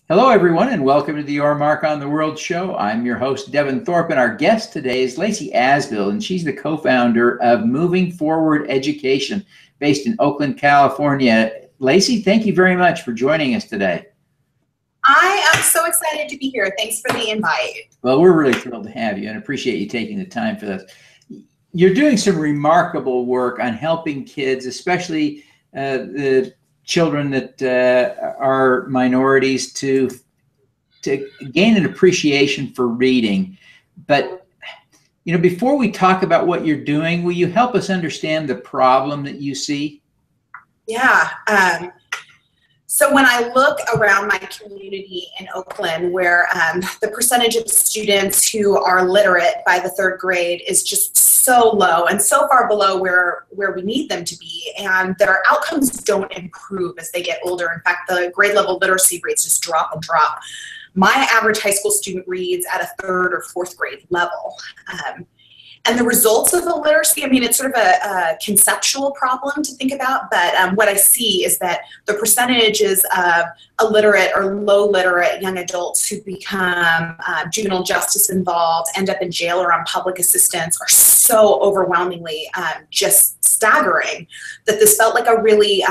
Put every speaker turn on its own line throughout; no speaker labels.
Hello, everyone, and welcome to the Your Mark on the World show. I'm your host, Devin Thorpe, and our guest today is Lacy Asbill, and she's the co-founder of Moving Forward Education, based in Oakland, California. Lacy, thank you very much for joining us today.
I am so excited to be here. Thanks for the invite.
Well, we're really thrilled to have you and appreciate you taking the time for this. You're doing some remarkable work on helping kids, especially the children that are minorities, to gain an appreciation for reading. But before we talk about what you're doing, will you help us understand the problem that you see?
Yeah. So when I look around my community in Oakland, where the percentage of students who are literate by the third grade is just so low and so far below where we need them to be, and their outcomes don't improve as they get older. In fact, the grade level literacy rates just drop and drop. My average high school student reads at a third or fourth grade level. And the results of illiteracy, it's sort of a conceptual problem to think about, but what I see is that the percentages of illiterate or low literate young adults who become juvenile justice involved, end up in jail or on public assistance, are so overwhelmingly just staggering that this felt like a really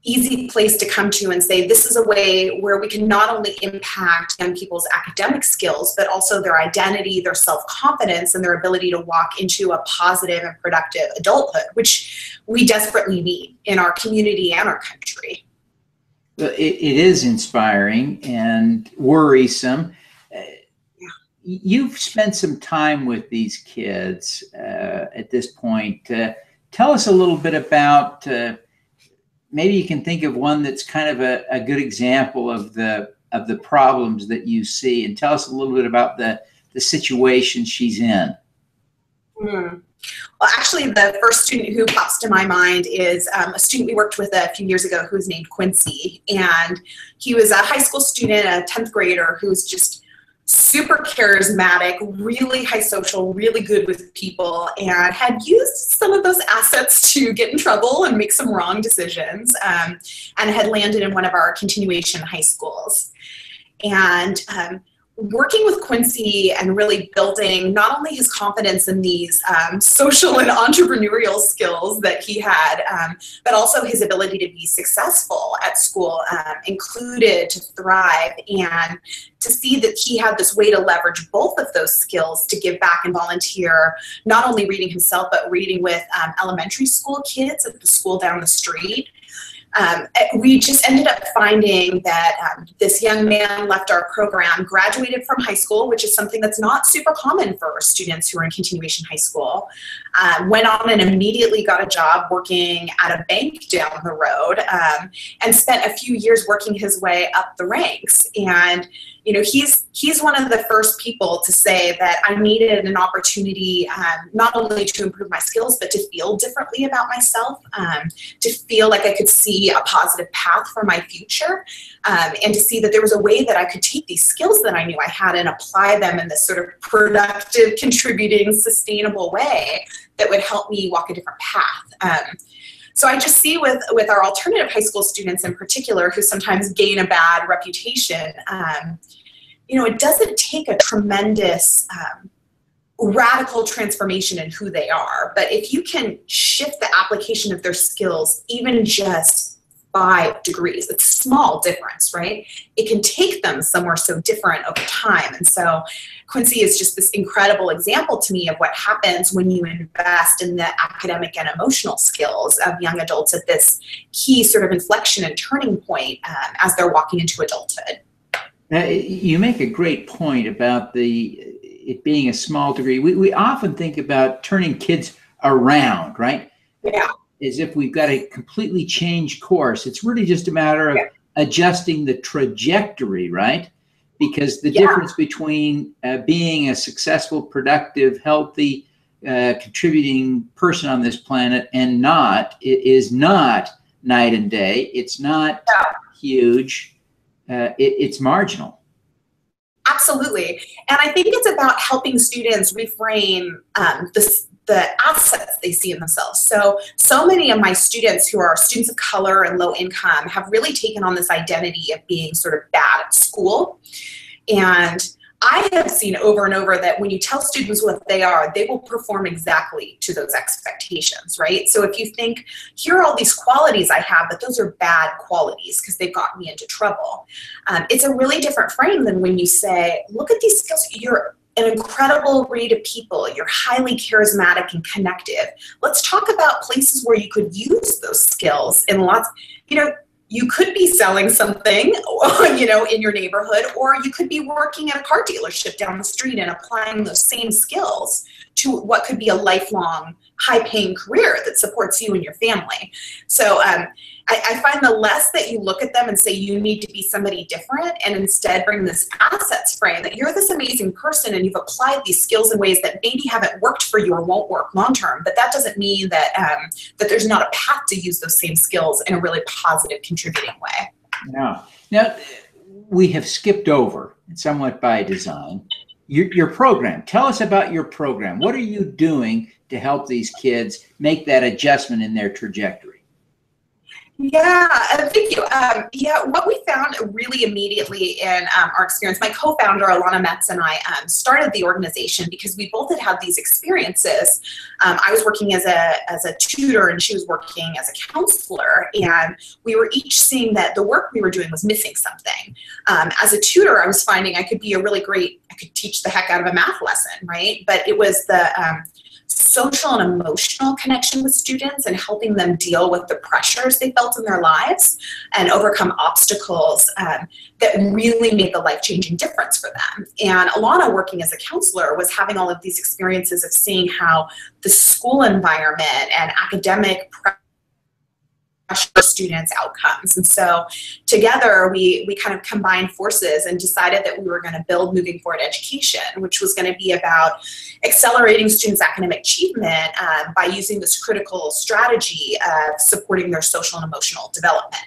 easy place to come to and say, this is a way where we can not only impact young people's academic skills, but also their identity, their self-confidence, and their ability to walk into a positive and productive adulthood, which we desperately need in our community and our country.
It is inspiring and worrisome. You've spent some time with these kids at this point. Tell us a little bit about maybe you can think of one that's kind of a good example of the problems that you see, and tell us a little bit about the situation she's in.
Well, actually, the first student who pops to my mind is a student we worked with a few years ago who was named Quincy. And he was a high school student, a 10th grader, who was just super charismatic, really high social, really good with people, and had used some of those assets to get in trouble and make some wrong decisions, and had landed in one of our continuation high schools. And working with Quincy and really building not only his confidence in these social and entrepreneurial skills that he had, but also his ability to be successful at school, included, to thrive, and to see that he had this way to leverage both of those skills to give back and volunteer, not only reading himself, but reading with elementary school kids at the school down the street. We just ended up finding that this young man left our program, graduated from high school, which is something that's not super common for students who are in continuation high school, went on and immediately got a job working at a bank down the road, and spent a few years working his way up the ranks. And he's one of the first people to say that I needed an opportunity not only to improve my skills, but to feel differently about myself, to feel like I could see a positive path for my future, and to see that there was a way that I could take these skills that I knew I had and apply them in this sort of productive, contributing, sustainable way that would help me walk a different path. So I just see with our alternative high school students in particular, who sometimes gain a bad reputation, it doesn't take a tremendous radical transformation in who they are, but if you can shift the application of their skills even just 5 degrees, it's a small difference, right? It can take them somewhere so different over time. And so Quincy is just this incredible example to me of what happens when you invest in the academic and emotional skills of young adults at this key sort of inflection and turning point as they're walking into adulthood.
Now, you make a great point about it being a small degree. We often think about turning kids around, right?
Yeah.
As if we've got to completely change course. It's really just a matter of adjusting the trajectory, right? Because the difference between being a successful, productive, healthy, contributing person on this planet and not, it is not night and day. It's not huge. It's marginal.
Absolutely. And I think it's about helping students reframe the assets they see in themselves. So many of my students who are students of color and low income have really taken on this identity of being sort of bad at at school. And I have seen over and over that when you tell students what they are, they will perform exactly to those expectations, right? So if you think, here are all these qualities I have, but those are bad qualities because they've gotten me into trouble. It's a really different frame than when you say, look at these skills. You're an incredible read of people. You're highly charismatic and connective. Let's talk about places where you could use those skills in lots, you could be selling something, in your neighborhood, or you could be working at a car dealership down the street and applying those same skills to what could be a lifelong, high-paying career that supports you and your family. So I find the less that you look at them and say you need to be somebody different, and instead bring this assets frame that you're this amazing person and you've applied these skills in ways that maybe haven't worked for you or won't work long-term, but that doesn't mean that, that there's not a path to use those same skills in a really positive, contributing way.
Yeah. Now, we have skipped over, somewhat by design, your program. Tell us about your program. What are you doing to help these kids make that adjustment in their trajectory?
Yeah, thank you. What we found really immediately in our experience, my co-founder, Alana Metz, and I started the organization because we both had these experiences. I was working as a tutor and she was working as a counselor, and we were each seeing that the work we were doing was missing something. As a tutor, I was finding I could teach the heck out of a math lesson, right? But it was the social and emotional connection with students and helping them deal with the pressures they felt in their lives and overcome obstacles that really made the life-changing difference for them. And Alana, working as a counselor, was having all of these experiences of seeing how the school environment and academic pressure students' outcomes. And so together we kind of combined forces and decided that we were going to build Moving Forward Education, which was going to be about accelerating students' academic achievement by using this critical strategy of supporting their social and emotional development.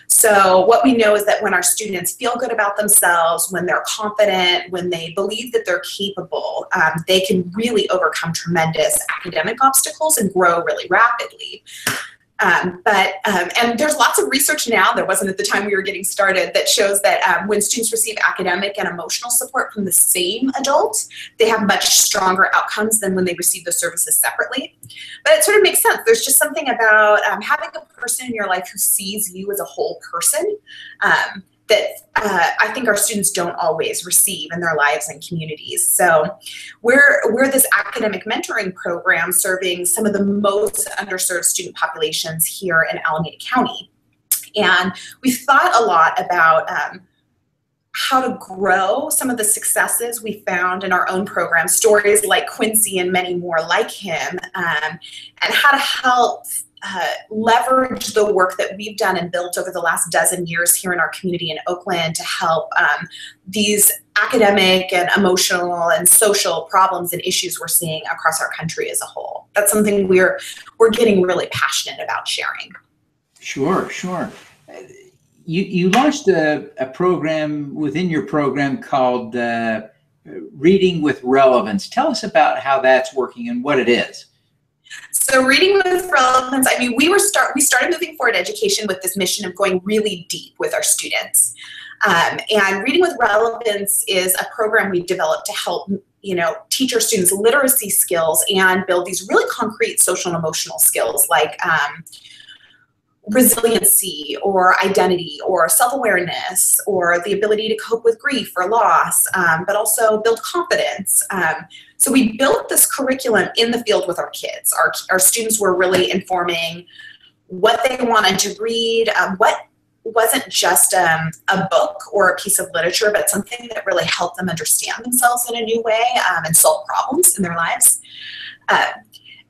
So what we know is that when our students feel good about themselves, when they're confident, when they believe that they're capable, they can really overcome tremendous academic obstacles and grow really rapidly. And there's lots of research now, there wasn't at the time we were getting started, that shows that when students receive academic and emotional support from the same adult, they have much stronger outcomes than when they receive those services separately. But it sort of makes sense. There's just something about having a person in your life who sees you as a whole person that I think our students don't always receive in their lives and communities. So we're this academic mentoring program serving some of the most underserved student populations here in Alameda County. And we've thought a lot about how to grow some of the successes we found in our own program, stories like Quincy and many more like him, and how to help leverage the work that we've done and built over the last dozen years here in our community in Oakland to help these academic and emotional and social problems and issues we're seeing across our country as a whole. That's something we're getting really passionate about sharing.
Sure, sure. You launched a program within your program called Reading with Relevance. Tell us about how that's working and what it is.
So Reading with Relevance, I mean, we started Moving Forward Education with this mission of going really deep with our students. And Reading with Relevance is a program we developed to help, teach our students literacy skills and build these really concrete social and emotional skills like resiliency or identity or self-awareness or the ability to cope with grief or loss, but also build confidence. So we built this curriculum in the field with our kids. Our students were really informing what they wanted to read, what wasn't just a book or a piece of literature, but something that really helped them understand themselves in a new way and solve problems in their lives.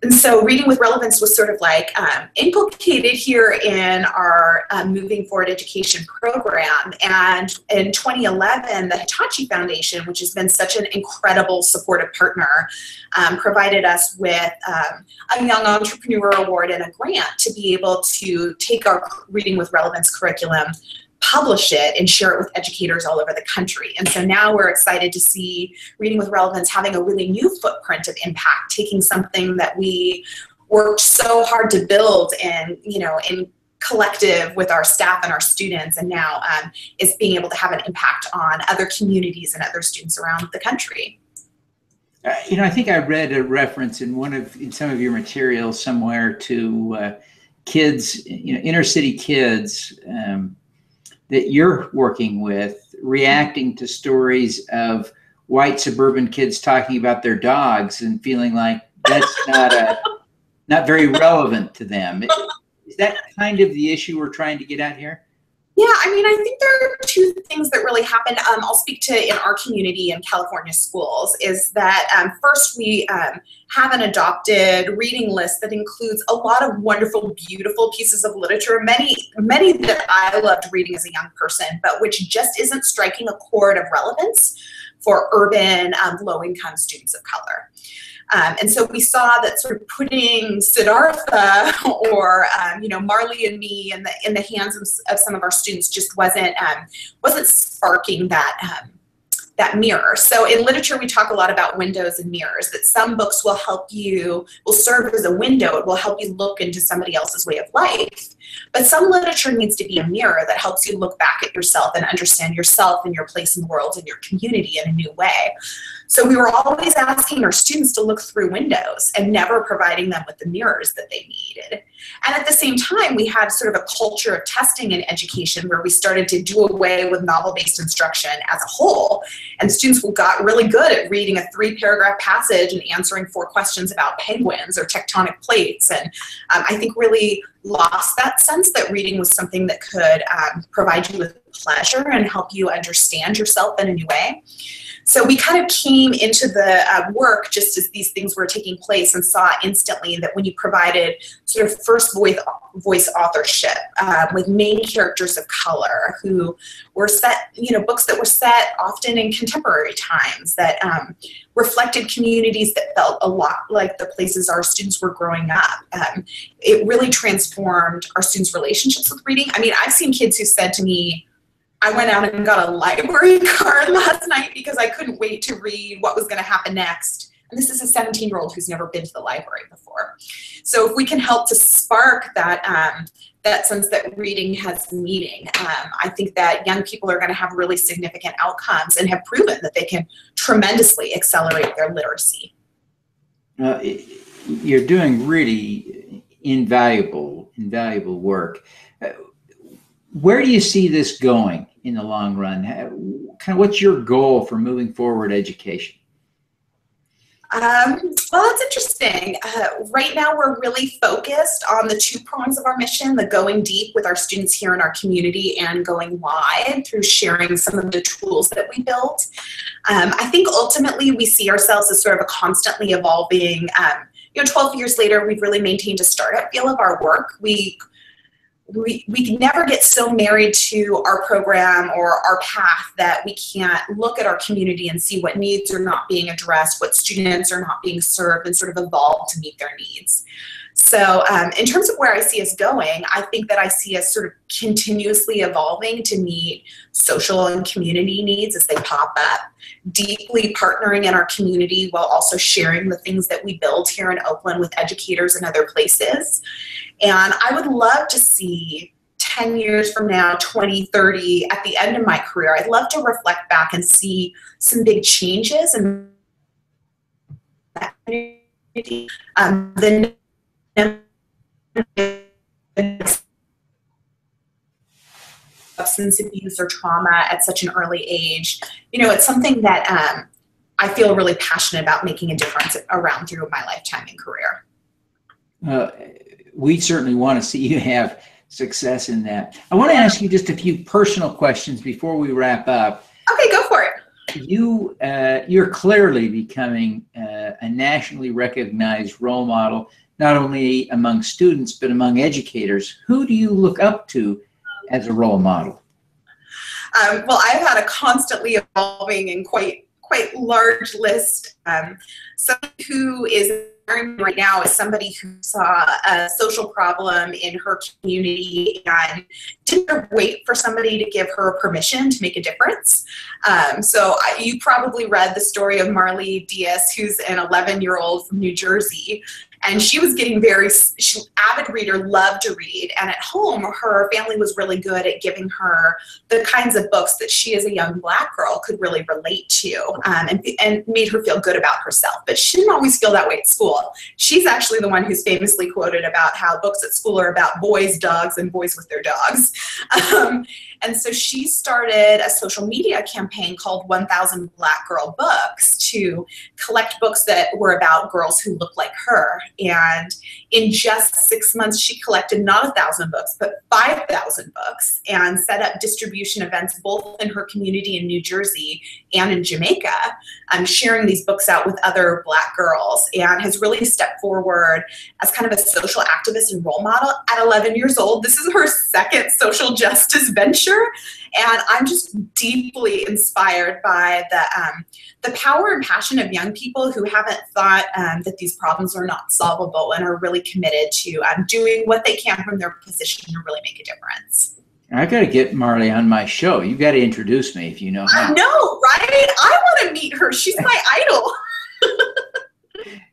And so Reading with Relevance was sort of like inculcated here in our Moving Forward Education program. And in 2011, the Hitachi Foundation, which has been such an incredible supportive partner, provided us with a Young Entrepreneur Award and a grant to be able to take our Reading with Relevance curriculum, publish it, and share it with educators all over the country. And so now we're excited to see Reading with Relevance having a really new footprint of impact, taking something that we worked so hard to build and, in collective with our staff and our students, and now is being able to have an impact on other communities and other students around the country.
You know, I think I read a reference in some of your materials somewhere to kids, you know, inner city kids that you're working with, reacting to stories of white suburban kids talking about their dogs and feeling like that's not very relevant to them. Is that kind of the issue we're trying to get at here?
Yeah, I mean, I think there are two things that really happen. I'll speak to in our community in California schools is that first we have an adopted reading list that includes a lot of wonderful, beautiful pieces of literature, many that I loved reading as a young person, but which just isn't striking a chord of relevance for urban, low-income students of color. And so we saw that sort of putting Siddhartha or you know, Marley and Me in the hands of some of our students just wasn't sparking that mirror. So in literature, we talk a lot about windows and mirrors, that some books will serve as a window. It will help you look into somebody else's way of life. But some literature needs to be a mirror that helps you look back at yourself and understand yourself and your place in the world and your community in a new way. So we were always asking our students to look through windows and never providing them with the mirrors that they needed. And at the same time, we had sort of a culture of testing in education where we started to do away with novel-based instruction as a whole. And students got really good at reading a 3-paragraph passage and answering 4 questions about penguins or tectonic plates. And I think really lost that sense that reading was something that could provide you with pleasure and help you understand yourself in a new way. So we kind of came into the work just as these things were taking place and saw instantly that when you provided sort of first voice authorship with main characters of color who were set, you know, books that were set often in contemporary times that reflected communities that felt a lot like the places our students were growing up. It really transformed our students' relationships with reading. I mean, I've seen kids who said to me, I went out and got a library card last night because I couldn't wait to read what was going to happen next. And this is a 17-year-old who's never been to the library before. So if we can help to spark that, that sense that reading has meaning, I think that young people are going to have really significant outcomes and have proven that they can tremendously accelerate their literacy.
You're doing really invaluable work. Where do you see this going in the long run? Kind of what's your goal for moving forward education?
Well, that's interesting. Right now, we're really focused on the 2 prongs of our mission, the going deep with our students here in our community and going wide through sharing some of the tools that we built. I think ultimately we see ourselves as sort of a constantly evolving, you know, 12 years later, we've really maintained a startup feel of our work. We can never get so married to our program or our path that we can't look at our community and see what needs are not being addressed, what students are not being served, and sort of evolve to meet their needs. So in terms of where I see us going, I think that I see us sort of continuously evolving to meet social and community needs as they pop up, deeply partnering in our community while also sharing the things that we build here in Oakland with educators in other places. And I would love to see 10 years from now, 20, 30, at the end of my career, I'd love to reflect back and see some big changes in that community. Substance abuse or trauma at such an early age, you know, it's something that I feel really passionate about making a difference around through my lifetime and career.
We certainly want to see you have success in that. I want to ask you just a few personal questions before we wrap up.
Okay, go for it.
You're clearly becoming a nationally recognized role model, not only among students, but among educators. Who do you look up to as a role model?
Well, I've had a constantly evolving and quite large list. Somebody who is right now is somebody who saw a social problem in her community and didn't wait for somebody to give her permission to make a difference. So you probably read the story of Marley Diaz, who's an 11-year-old from New Jersey. And she was getting avid reader, loved to read. And at home, her family was really good at giving her the kinds of books that she as a young Black girl could really relate to, and made her feel good about herself. But she didn't always feel that way at school. She's actually the one who's famously quoted about how books at school are about boys, dogs, and boys with their dogs. And so she started a social media campaign called 1,000 Black Girl Books to collect books that were about girls who looked like her. And in just 6 months, she collected not 1,000 books, but 5,000 books, and set up distribution events both in her community in New Jersey and in Jamaica, sharing these books out with other Black girls, and has really stepped forward as kind of a social activist and role model at 11 years old. This is her second social justice venture. And I'm just deeply inspired by the power and passion of young people who haven't thought that these problems are not solvable, and are really committed to doing what they can from their position to really make a difference.
I got to get Marley on my show. You got to introduce me if you know how.
I know, right? I want to meet her. She's my idol.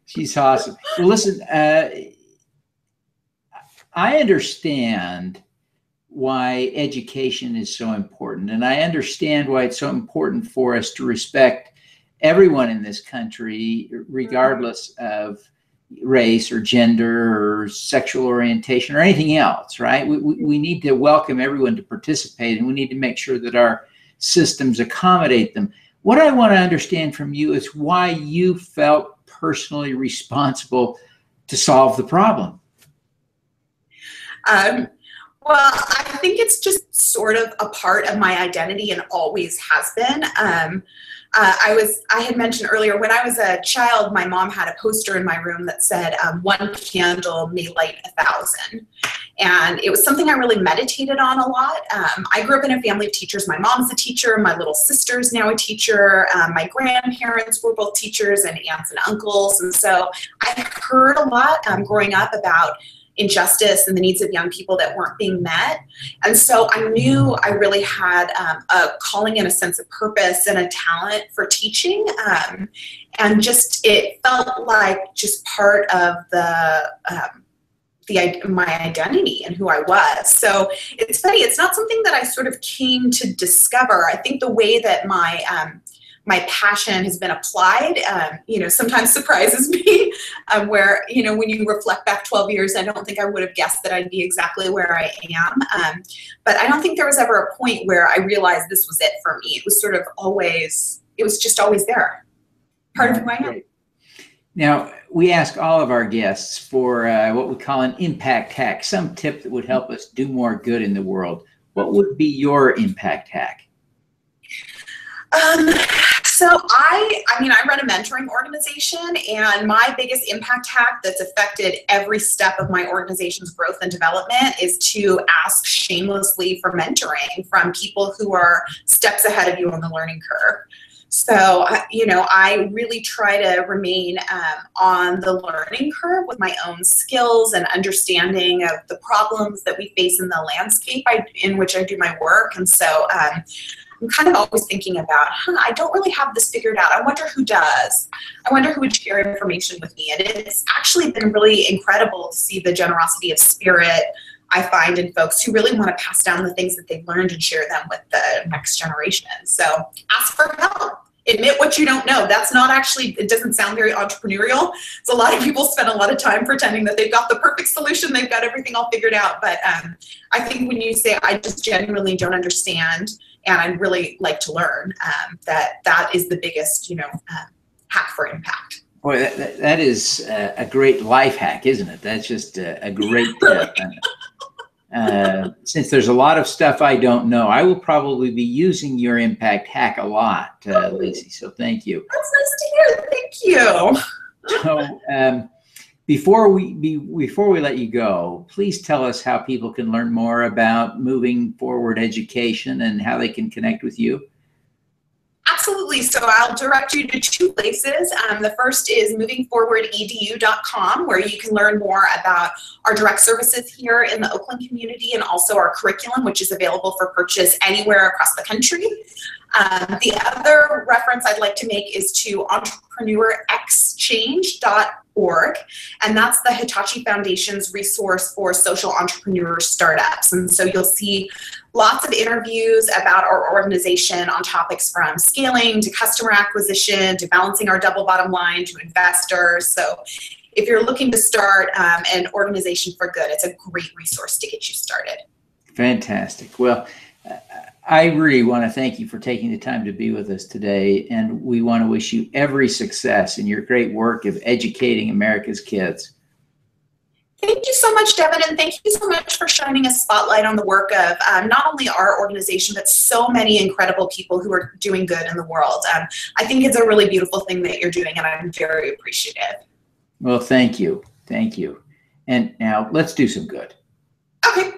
She's awesome. Well, listen, I understand why education is so important. And I understand why it's so important for us to respect everyone in this country, regardless of race or gender or sexual orientation or anything else, right? We need to welcome everyone to participate, and we need to make sure that our systems accommodate them. What I want to understand from you is why you felt personally responsible to solve the problem.
Well, I think it's just sort of a part of my identity and always has been. I had mentioned earlier, when I was a child, my mom had a poster in my room that said, "One candle may light 1,000." And it was something I really meditated on a lot. I grew up in a family of teachers. My mom's a teacher. My little sister's now a teacher. My grandparents were both teachers, and aunts and uncles. And so I heard a lot growing up about injustice and the needs of young people that weren't being met. And so I knew I really had a calling and a sense of purpose and a talent for teaching. And just, it felt like just part of my identity and who I was. So it's funny, it's not something that I sort of came to discover. I think the way that my passion has been applied, sometimes surprises me, where, when you reflect back 12 years, I don't think I would have guessed that I'd be exactly where I am. But I don't think there was ever a point where I realized this was it for me. It was sort of always, it was just always there, part of who I am.
Now, we ask all of our guests for what we call an impact hack, some tip that would help us do more good in the world. What would be your impact hack?
So I run a mentoring organization, and my biggest impact hack that's affected every step of my organization's growth and development is to ask shamelessly for mentoring from people who are steps ahead of you on the learning curve. So, I really try to remain on the learning curve with my own skills and understanding of the problems that we face in the landscape in which I do my work. And so I'm kind of always thinking about, I don't really have this figured out. I wonder who does. I wonder who would share information with me. And it's actually been really incredible to see the generosity of spirit I find in folks who really want to pass down the things that they've learned and share them with the next generation. So ask for help. Admit what you don't know. That's not actually, it doesn't sound very entrepreneurial. So a lot of people spend a lot of time pretending that they've got the perfect solution, they've got everything all figured out. But I think when you say, I just genuinely don't understand and I'd really like to learn, that is the biggest, hack for impact.
Boy, that is a great life hack, isn't it? That's just a great tip. Since there's a lot of stuff I don't know, I will probably be using your impact hack a lot, Lacy. So thank you.
That's nice to hear. Thank you.
So before we let you go, please tell us how people can learn more about Moving Forward Education and how they can connect with you.
Absolutely. So I'll direct you to two places. The first is movingforwardedu.com, where you can learn more about our direct services here in the Oakland community and also our curriculum, which is available for purchase anywhere across the country. The other reference I'd like to make is to entrepreneurexchange.org. Org, and that's the Hitachi Foundation's resource for social entrepreneur startups. And so you'll see lots of interviews about our organization on topics from scaling to customer acquisition to balancing our double bottom line to investors. So if you're looking to start an organization for good, it's a great resource to get you started.
Fantastic. Well, I really want to thank you for taking the time to be with us today, and we want to wish you every success in your great work of educating America's kids.
Thank you so much, Devin, and thank you so much for shining a spotlight on the work of not only our organization, but so many incredible people who are doing good in the world. I think it's a really beautiful thing that you're doing, and I'm very appreciative.
Well, thank you. Thank you. And now let's do some good.
Okay.